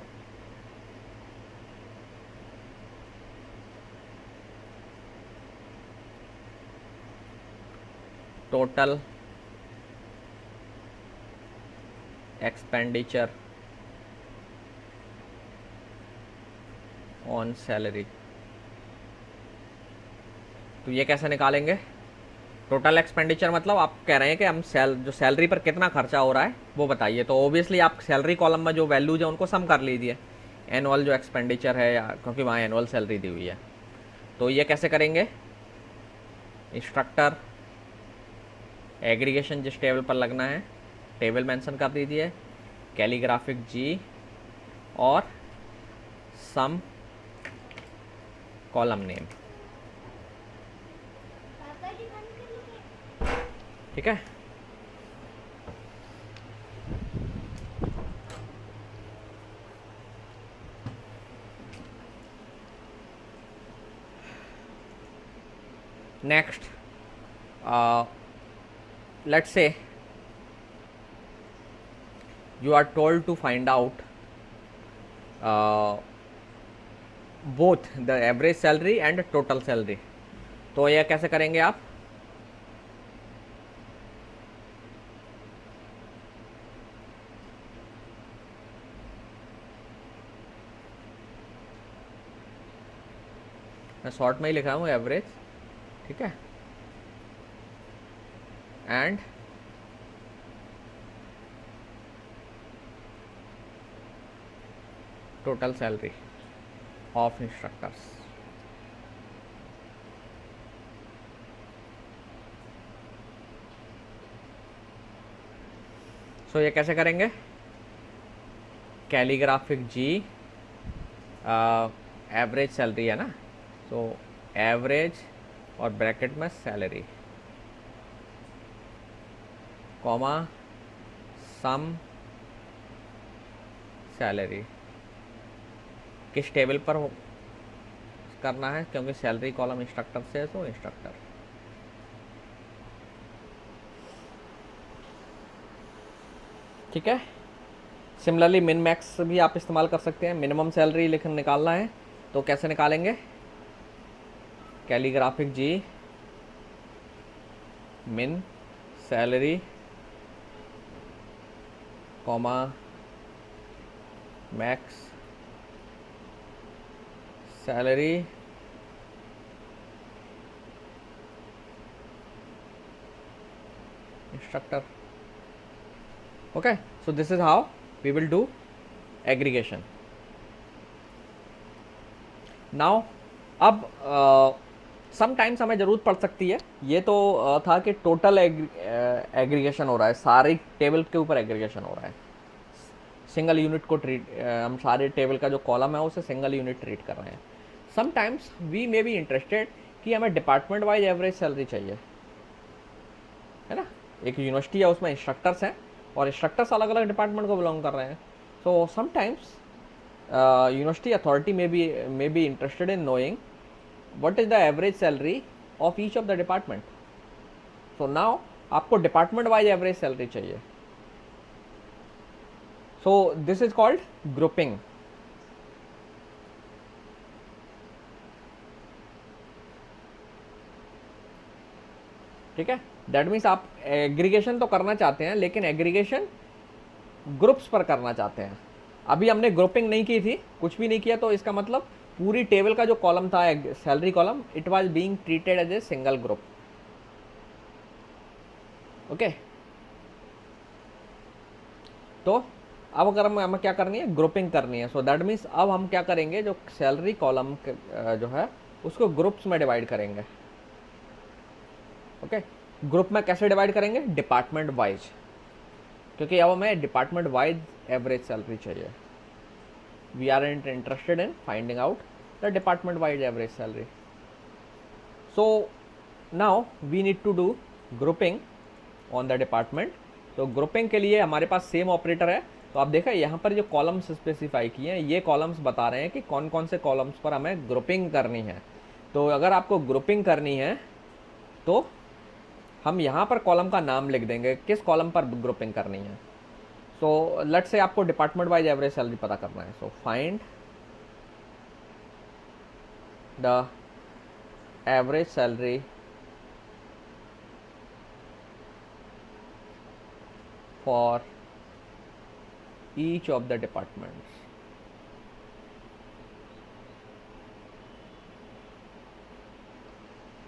टोटल एक्सपेंडिचर ऑन सैलरी, तो ये कैसे निकालेंगे? टोटल एक्सपेंडिचर मतलब आप कह रहे हैं कि हम जो सैलरी पर कितना खर्चा हो रहा है वो बताइए, तो ऑब्वियसली आप सैलरी कॉलम में जो वैल्यूज है उनको सम कर लीजिए, एनुअल जो एक्सपेंडिचर है, या क्योंकि वहाँ एनुअल सैलरी दी हुई है। तो ये कैसे करेंगे? इंस्ट्रक्टर एग्रीगेशन जिस टेबल पर लगना है टेबल मेंशन कर दीजिए, कैलीग्राफिक जी और सम कॉलम नेम, ठीक है। Next, let's say you are told to find out both the average salary and total salary, तो यह कैसे करेंगे आप? मैं शॉर्ट में ही लिखा हूँ एवरेज, ठीक है, and total salary of instructors. So ये कैसे करेंगे? कैलीग्राफिक जी, एवरेज सैलरी है ना, तो एवरेज और ब्रैकेट में सैलरी, कॉमा सम सैलरी। किस टेबल पर करना है? क्योंकि सैलरी कॉलम इंस्ट्रक्टर से है तो इंस्ट्रक्टर। ठीक है। सिमिलरली मिन मैक्स भी आप इस्तेमाल कर सकते हैं। मिनिमम सैलरी निकालना है तो कैसे निकालेंगे? कैलीग्राफिक जी मिन salary comma max salary instructor. Okay, so this is how we will do aggregation. Now अब समटाइम्स हमें ज़रूरत पड़ सकती है, ये तो था कि टोटल एग्रीगेशन हो रहा है, सारे टेबल के ऊपर एग्रीगेशन हो रहा है, सिंगल यूनिट को ट्रीट, हम सारे टेबल का जो कॉलम है उसे सिंगल यूनिट ट्रीट कर रहे हैं। Sometimes we may be interested कि हमें डिपार्टमेंट वाइज एवरेज सैलरी चाहिए, है ना। एक यूनिवर्सिटी है, उसमें इंस्ट्रक्टर्स हैं और इंस्ट्रक्टर्स अलग अलग डिपार्टमेंट को बिलोंग कर रहे हैं। So sometimes university authority may be interested in knowing what is the average salary of each of the department. So now आपको डिपार्टमेंट वाइज एवरेज सैलरी चाहिए। So this is called grouping. ठीक है, that means आप aggregation तो करना चाहते हैं लेकिन एग्रीगेशन ग्रुप्स पर करना चाहते हैं। अभी हमने ग्रुपिंग नहीं की थी, कुछ भी नहीं किया, तो इसका मतलब पूरी टेबल का जो कॉलम था salary column, it was being treated as a single group. Okay, तो अब अगर हमें क्या करनी है, ग्रुपिंग करनी है। सो दैट मीन्स अब हम क्या करेंगे, जो सैलरी कॉलम जो है उसको ग्रुप्स में डिवाइड करेंगे। ओके, ग्रुप में कैसे डिवाइड करेंगे, डिपार्टमेंट वाइज, क्योंकि अब हमें डिपार्टमेंट वाइज एवरेज सैलरी चाहिए। We are interested in finding out the department wise average salary. So now we need to do grouping on the department. तो grouping के लिए हमारे पास सेम ऑपरेटर है। तो आप देखा यहाँ पर जो कॉलम्स स्पेसिफाई किए हैं, ये कॉलम्स बता रहे हैं कि कौन कौन से कॉलम्स पर हमें ग्रुपिंग करनी है। तो अगर आपको ग्रुपिंग करनी है तो हम यहाँ पर कॉलम का नाम लिख देंगे, किस कॉलम पर ग्रुपिंग करनी है। सो लेट्स से आपको डिपार्टमेंट वाइज एवरेज सैलरी पता करना है। So find the average salary for each of the departments।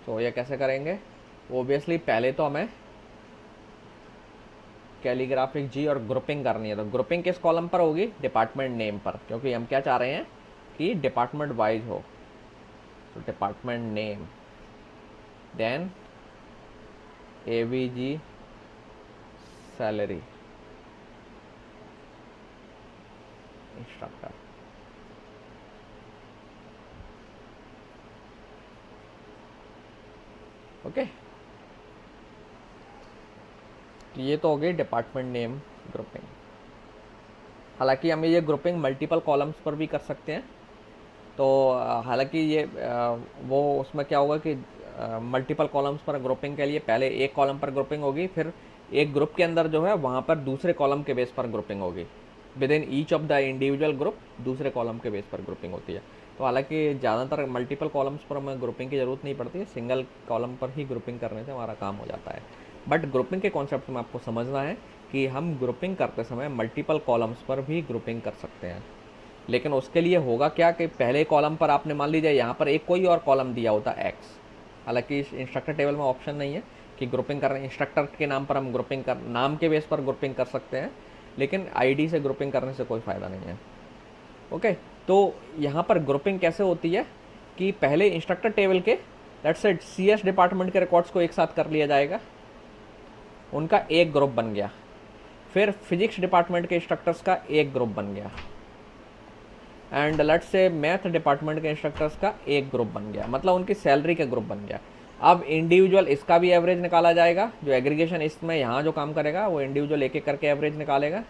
तो ये कैसे करेंगे, ओबियसली पहले तो हमें कैलीग्राफिक जी और ग्रुपिंग करनी है। तो ग्रुपिंग किस कॉलम पर होगी, डिपार्टमेंट नेम पर, क्योंकि हम क्या चाह रहे हैं कि डिपार्टमेंट वाइज हो। तो department name, then AVG salary instructor. Okay, तो ये तो हो गई डिपार्टमेंट नेम ग्रुपिंग। हालांकि हम ये ग्रुपिंग मल्टीपल कॉलम्स पर भी कर सकते हैं। तो हालांकि ये वो उसमें क्या होगा कि मल्टीपल कॉलम्स पर ग्रुपिंग के लिए पहले एक कॉलम पर ग्रुपिंग होगी, फिर एक ग्रुप के अंदर जो है वहाँ पर दूसरे कॉलम के बेस पर ग्रुपिंग होगी। With in each of the individual group दूसरे कॉलम के बेस पर ग्रुपिंग होती है। तो हालांकि ज़्यादातर मल्टीपल कॉलम्स पर हमें ग्रुपिंग की ज़रूरत नहीं पड़ती है, सिंगल कॉलम पर ही ग्रुपिंग करने से हमारा काम हो जाता है। बट ग्रुपिंग के कॉन्सेप्ट में आपको समझना है कि हम ग्रुपिंग करते समय मल्टीपल कॉलम्स पर भी ग्रुपिंग कर सकते हैं। लेकिन उसके लिए होगा क्या कि पहले कॉलम पर आपने मान लीजिए यहाँ पर एक कोई और कॉलम दिया होता है एक्स। हालांकि इस इंस्ट्रक्टर टेबल में ऑप्शन नहीं है कि ग्रुपिंग कर रहे हैं, इंस्ट्रक्टर के नाम पर हम ग्रुपिंग कर, नाम के बेस पर ग्रुपिंग कर सकते हैं, लेकिन आईडी से ग्रुपिंग करने से कोई फ़ायदा नहीं है। ओके, तो यहाँ पर ग्रुपिंग कैसे होती है कि पहले इंस्ट्रक्टर टेबल के लेट्स से सीएस डिपार्टमेंट के रिकॉर्ड्स को एक साथ कर लिया जाएगा, उनका एक ग्रुप बन गया। फिर फिजिक्स डिपार्टमेंट के इंस्ट्रक्टर्स का एक ग्रुप बन गया, and let's say math department के इंस्ट्रक्टर्स का एक ग्रुप बन गया, मतलब उनकी सैलरी का ग्रुप बन गया। अब इंडिविजुअल इसका भी एवरेज निकाला जाएगा, जो एग्रीगेशन इसमें यहाँ जो काम करेगा वो इंडिविजुअल एक एक करके एवरेज निकालेगा,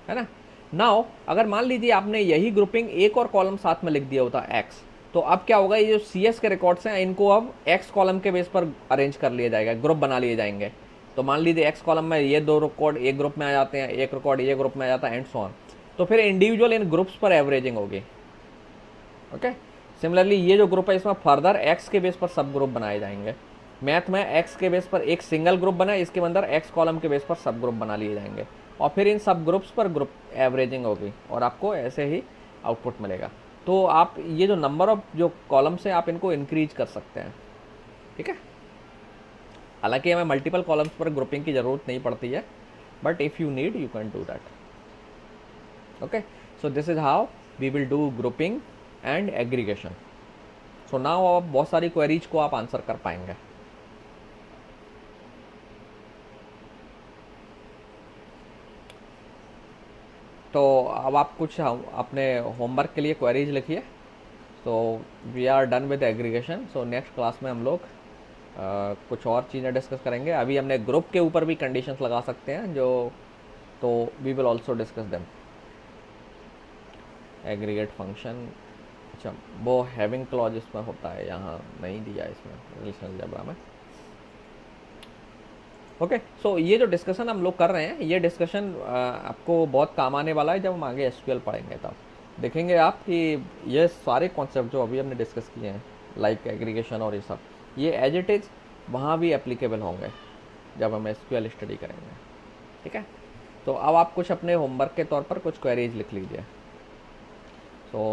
है ना। नाउ अगर मान लीजिए आपने यही ग्रुपिंग एक और कॉलम साथ में लिख दिया होता एक्स, तो अब क्या होगा, ये जो सीएस के रिकॉर्ड्स हैं इनको अब एक्स कॉलम के बेस पर अरेंज कर लिया जाएगा, ग्रुप बना लिए जाएंगे। तो मान लीजिए एक्स कॉलम में ये दो रिकॉर्ड एक ग्रुप में आ जाते हैं, एक रिकॉर्ड ये ग्रुप में आ जाता है, एंड सो ऑन। तो फिर इंडिविजुअल इन ग्रुप्स पर एवरेजिंग होगी। ओके, सिमिलरली ये जो ग्रुप है इसमें फर्दर एक्स के बेस पर सब ग्रुप बनाए जाएंगे। मैथ में एक्स के बेस पर एक सिंगल ग्रुप बना, इसके अंदर एक्स कॉलम के बेस पर सब ग्रुप बना लिए जाएंगे, और फिर इन सब ग्रुप्स पर ग्रुप एवरेजिंग होगी और आपको ऐसे ही आउटपुट मिलेगा। तो आप ये जो नंबर ऑफ जो कॉलम्स हैं आप इनको इंक्रीज कर सकते हैं, ठीक है। हालांकि हमें मल्टीपल कॉलम्स पर ग्रुपिंग की ज़रूरत नहीं पड़ती है, but if you need you can do that. Okay, so this is how we will do grouping and aggregation. So now आप बहुत सारी queries को आप आंसर कर पाएंगे। तो अब आप कुछ अपने होमवर्क के लिए क्वेरीज लिखिए। तो we are done with aggregation. So next class में हम लोग कुछ और चीज़ें डिस्कस करेंगे। अभी हमने ग्रुप के ऊपर भी कंडीशंस लगा सकते हैं जो, तो we will also discuss them. Aggregate function, अच्छा वो हैविंग क्लॉज इसमें होता है, यहाँ नहीं दिया इसमें रिलेशनल अलजेब्रा में। ओके, सो ये जो डिस्कशन हम लोग कर रहे हैं, ये डिस्कशन आपको बहुत काम आने वाला है जब हम आगे एसक्यूएल पढ़ेंगे। तब देखेंगे आप कि ये सारे कॉन्सेप्ट जो अभी हमने डिस्कस किए हैं लाइक एग्रीगेशन और ये सब, ये एज इट इज़ वहाँ भी एप्लीकेबल होंगे जब हम एसक्यूएल स्टडी करेंगे, ठीक है। तो अब आप कुछ अपने होमवर्क के तौर पर कुछ क्वेरीज लिख लीजिए। तो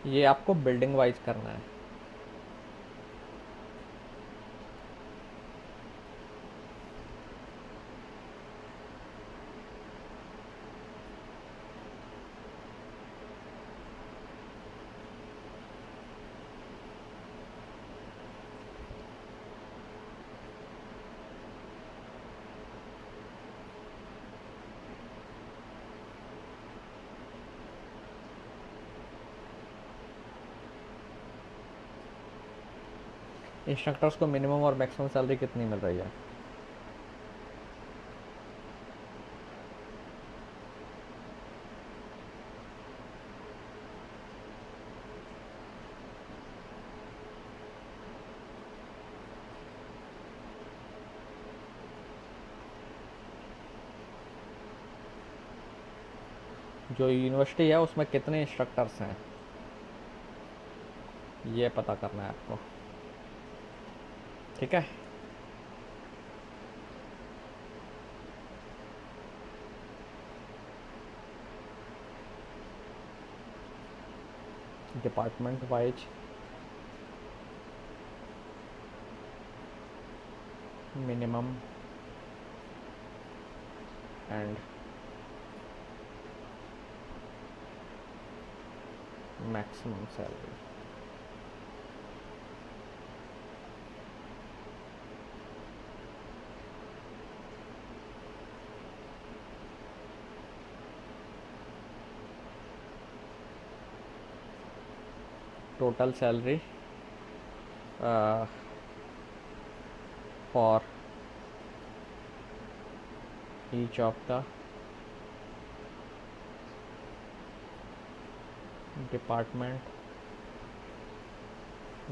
ये आपको बिल्डिंग वाइज करना है। इंस्ट्रक्टर्स को मिनिमम और मैक्सिमम सैलरी कितनी मिल रही है? जो यूनिवर्सिटी है उसमें कितने इंस्ट्रक्टर्स हैं, ये पता करना है आपको। ठीक है, department wise minimum and maximum salary. Total salary for each of the department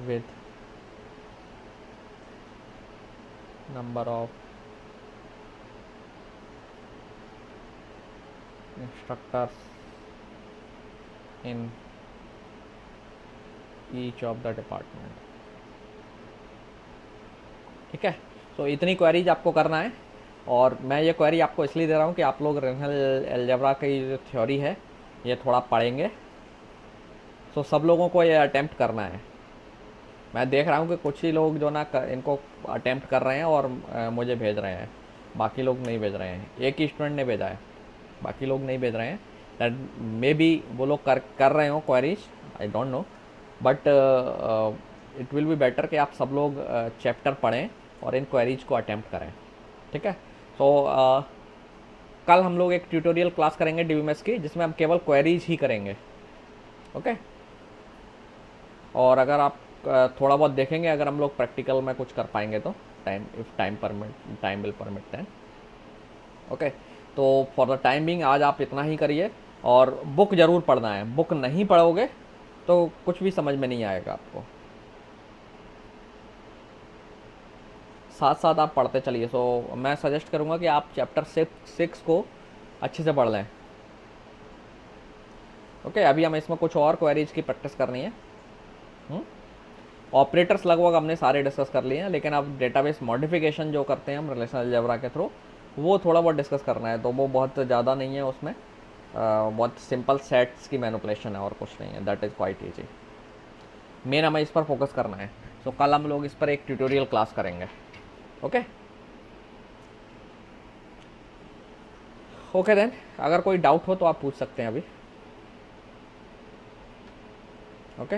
with number of instructors in each of the department। ठीक है, तो इतनी क्वेरीज आपको करना है। और मैं ये क्वेरी आपको इसलिए दे रहा हूँ कि आप लोग रिलेशनल अलजेब्रा की जो थ्योरी है ये थोड़ा पढ़ेंगे, तो सब लोगों को ये अटेम्प्ट करना है। मैं देख रहा हूँ कि कुछ ही लोग जो ना इनको अटेम्प्ट कर रहे हैं और मुझे भेज रहे हैं, बाकी लोग नहीं भेज रहे हैं। एक ही स्टूडेंट ने भेजा है, बाकी लोग नहीं भेज रहे हैं। दैट मे बी वो लोग कर रहे हो queries, I don't know, but it will be better कि आप सब लोग चैप्टर पढ़ें और इन क्वेरीज को अटेम्प्ट करें। ठीक है, तो कल हम लोग एक ट्यूटोरियल क्लास करेंगे डीबीएमएस की, जिसमें हम केवल क्वेरीज ही करेंगे। ओके, और अगर आप थोड़ा बहुत देखेंगे, अगर हम लोग प्रैक्टिकल में कुछ कर पाएंगे तो time will permit then. Okay, तो फॉर द टाइम बिंग आज आप इतना ही करिए, और बुक ज़रूर पढ़ना है। बुक नहीं पढ़ोगे तो कुछ भी समझ में नहीं आएगा आपको। साथ साथ आप पढ़ते चलिए। सो मैं सजेस्ट करूँगा कि आप चैप्टर 6 को अच्छे से पढ़ लें। ओके, अभी हम इसमें कुछ और क्वेरीज की प्रैक्टिस करनी है। ऑपरेटर्स लगभग हमने सारे डिस्कस कर लिए हैं, लेकिन अब डेटाबेस मॉडिफिकेशन जो करते हैं हम रिलेशनल अलजेब्रा के थ्रू, वो थोड़ा बहुत डिस्कस करना है। तो वो बहुत ज़्यादा नहीं है उसमें, बहुत सिंपल सेट्स की मैनिपुलेशन है और कुछ नहीं है। That is quite easy. Main हमें इस पर फोकस करना है। सो कल हम लोग इस पर एक ट्यूटोरियल क्लास करेंगे। ओके ओके देन, अगर कोई डाउट हो तो आप पूछ सकते हैं अभी। ओके।